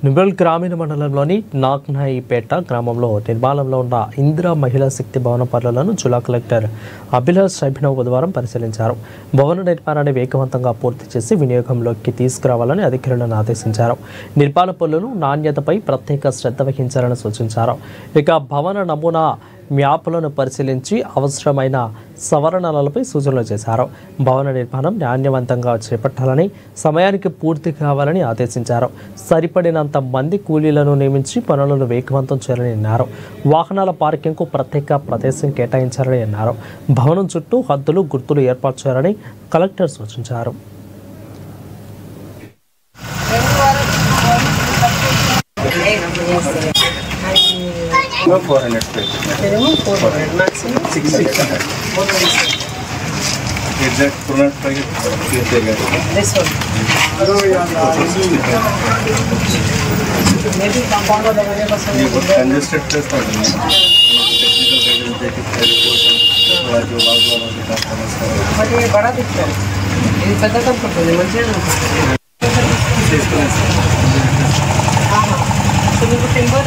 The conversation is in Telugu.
నిబల్ గ్రామీణ మండలంలోని నాగ్నాయిపేట గ్రామంలో నిర్మాణంలో ఉన్న ఇందిరా మహిళా శక్తి భవన పనులను జిల్లా కలెక్టర్ అభిలాష్ అభినవ్ బుధవారం పరిశీలించారు. భవన నిర్మాణాన్ని వేగవంతంగా పూర్తి చేసి వినియోగంలోకి తీసుకురావాలని అధికారులను ఆదేశించారు. నిర్మాణ పనులను నాణ్యతపై ప్రత్యేక శ్రద్ధ వహించాలని సూచించారు. ఇక భవన నమూనా మ్యాప్లను పరిశీలించి అవసరమైన సవరణలపై సూచనలు చేశారు. భవన నిర్మాణం నాణ్యవంతంగా చేపట్టాలని, సమయానికి పూర్తి కావాలని ఆదేశించారు. సరిపడినంత మంది కూలీలను నియమించి పనులను వేగవంతం చేయాలని అన్నారు. వాహనాల పార్కింగ్కు ప్రత్యేక ప్రదేశం కేటాయించాలని అన్నారు. భవనం చుట్టూ హద్దులు, గుర్తులు ఏర్పాటు చేయాలని కలెక్టర్ సూచించారు. No 400 square feet. 400 maximum 600. Exact product price this one. Maybe compound or available. Congested place for technical but ये बड़ा दिखता है. ये पता कब करते हैं मंजिल में. हाँ हाँ. तो वो टिम्बर